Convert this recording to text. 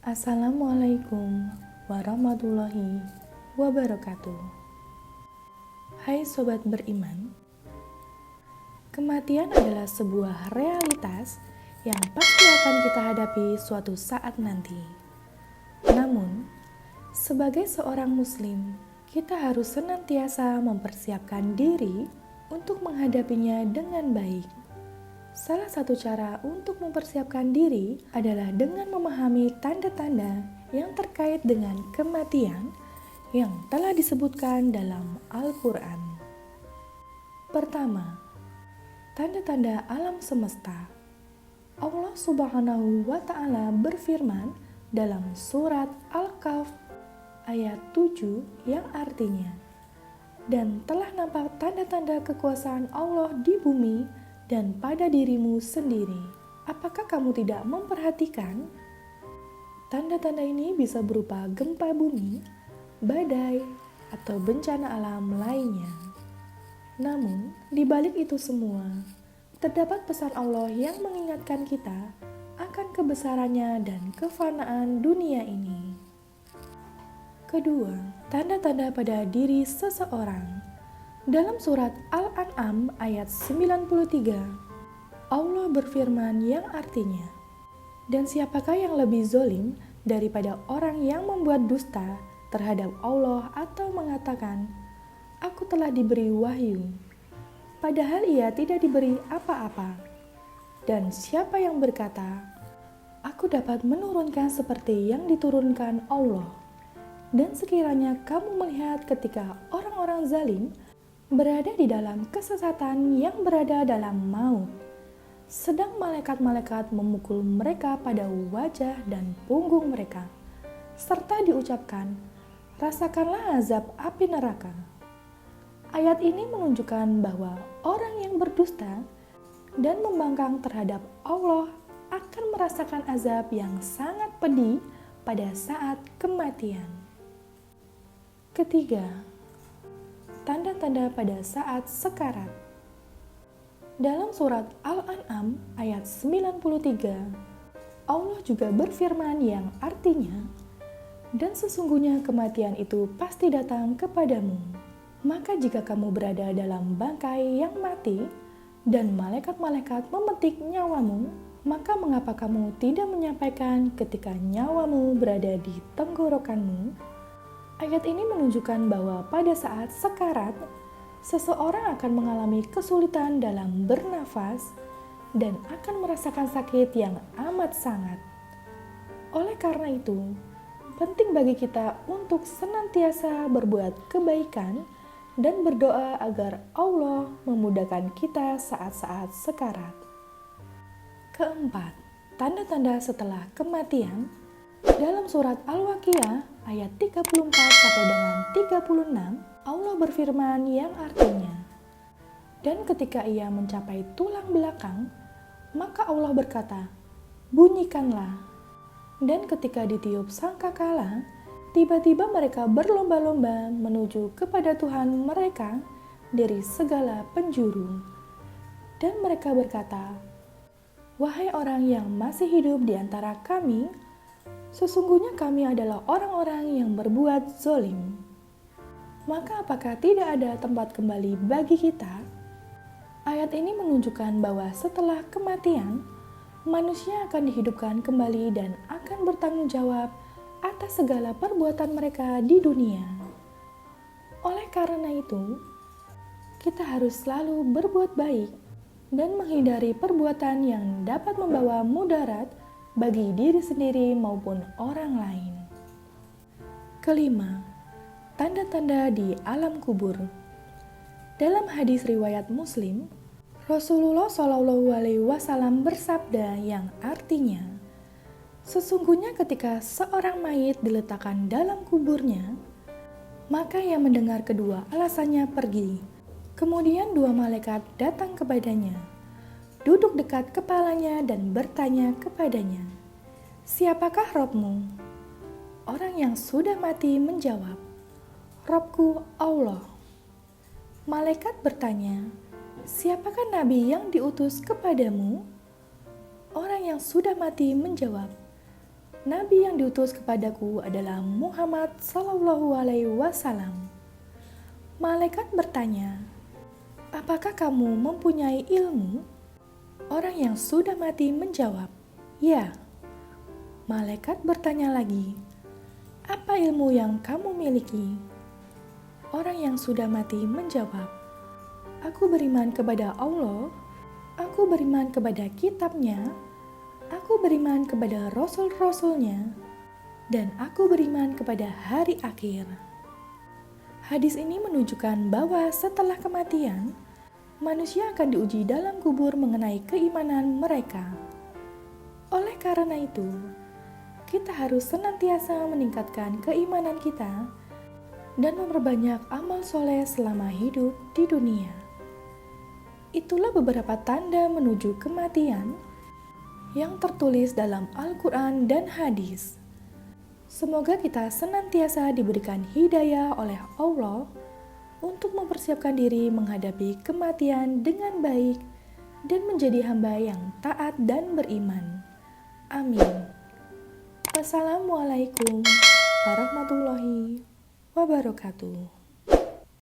Assalamualaikum warahmatullahi wabarakatuh. Hai sobat beriman, kematian adalah sebuah realitas yang pasti akan kita hadapi suatu saat nanti. Namun, sebagai seorang muslim, kita harus senantiasa mempersiapkan diri untuk menghadapinya dengan baik. Salah satu cara untuk mempersiapkan diri adalah dengan memahami tanda-tanda yang terkait dengan kematian yang telah disebutkan dalam Al-Quran. Pertama, tanda-tanda alam semesta. Allah Subhanahu wa Ta'ala berfirman dalam surat Al-Kahf ayat 7 yang artinya, "Dan telah nampak tanda-tanda kekuasaan Allah di bumi dan pada dirimu sendiri. Apakah kamu tidak memperhatikan?" Tanda-tanda ini bisa berupa gempa bumi, badai, atau bencana alam lainnya. Namun, di balik itu semua, terdapat pesan Allah yang mengingatkan kita akan kebesarannya dan kefanaan dunia ini. Kedua, tanda-tanda pada diri seseorang. Dalam surat Al-An'am ayat 93, Allah berfirman yang artinya, "Dan siapakah yang lebih zolim daripada orang yang membuat dusta terhadap Allah atau mengatakan, 'Aku telah diberi wahyu,' padahal ia tidak diberi apa-apa. Dan siapa yang berkata, 'Aku dapat menurunkan seperti yang diturunkan Allah.' Dan sekiranya kamu melihat ketika orang-orang zalim berada di dalam kesesatan yang berada dalam maut, sedang malaikat-malaikat memukul mereka pada wajah dan punggung mereka, serta diucapkan, 'Rasakanlah azab api neraka.' Ayat ini menunjukkan bahwa orang yang berdusta dan membangkang terhadap Allah akan merasakan azab yang sangat pedih pada saat kematian. Ketiga, tanda-tanda pada saat sekarat. Dalam surat Al-An'am ayat 93, Allah juga berfirman yang artinya, "Dan sesungguhnya kematian itu pasti datang kepadamu. Maka jika kamu berada dalam bangkai yang mati dan malaikat-malaikat memetik nyawamu, maka mengapa kamu tidak menyampaikan ketika nyawamu berada di tenggorokanmu?" Ayat ini menunjukkan bahwa pada saat sekarat, seseorang akan mengalami kesulitan dalam bernafas dan akan merasakan sakit yang amat sangat. Oleh karena itu, penting bagi kita untuk senantiasa berbuat kebaikan dan berdoa agar Allah memudahkan kita saat-saat sekarat. Keempat, tanda-tanda setelah kematian. Dalam surat Al-Waqiah ayat 34 sampai dengan 36, Allah berfirman yang artinya, "Dan ketika ia mencapai tulang belakang, maka Allah berkata, 'Bunyikanlah.' Dan ketika ditiup sangkakala, tiba-tiba mereka berlomba-lomba menuju kepada Tuhan mereka dari segala penjuru. Dan mereka berkata, 'Wahai orang yang masih hidup di antara kami, sesungguhnya kami adalah orang-orang yang berbuat zolim. Maka apakah tidak ada tempat kembali bagi kita?' Ayat ini menunjukkan bahwa setelah kematian, manusia akan dihidupkan kembali dan akan bertanggung jawab atas segala perbuatan mereka di dunia. Oleh karena itu, kita harus selalu berbuat baik dan menghindari perbuatan yang dapat membawa mudarat bagi diri sendiri maupun orang lain. Kelima, tanda-tanda di alam kubur. Dalam hadis riwayat Muslim, Rasulullah Shallallahu Alaihi Wasallam bersabda yang artinya, "Sesungguhnya ketika seorang mayit diletakkan dalam kuburnya, maka yang mendengar kedua alasannya pergi. Kemudian dua malaikat datang kepadanya, duduk dekat kepalanya dan bertanya kepadanya, 'Siapakah Robmu?' Orang yang sudah mati menjawab, 'Robku Allah.' Malaikat bertanya, 'Siapakah Nabi yang diutus kepadamu?' Orang yang sudah mati menjawab, Nabi yang diutus kepadaku adalah Muhammad Sallallahu Alaihi Wasallam. Malaikat bertanya, apakah kamu mempunyai ilmu? Orang yang sudah mati menjawab, ya. Malaikat bertanya lagi, apa ilmu yang kamu miliki? Orang yang sudah mati menjawab, aku beriman kepada Allah, aku beriman kepada kitabnya, aku beriman kepada rasul-rasulnya, dan aku beriman kepada hari akhir. Hadis ini menunjukkan bahwa setelah kematian, manusia akan diuji dalam kubur mengenai keimanan mereka. Oleh karena itu, kita harus senantiasa meningkatkan keimanan kita dan memperbanyak amal soleh selama hidup di dunia. Itulah beberapa tanda menuju kematian yang tertulis dalam Al-Quran dan hadis. Semoga kita senantiasa diberikan hidayah oleh Allah untuk mempersiapkan diri menghadapi kematian dengan baik dan menjadi hamba yang taat dan beriman. Amin. Wassalamualaikum warahmatullahi wabarakatuh.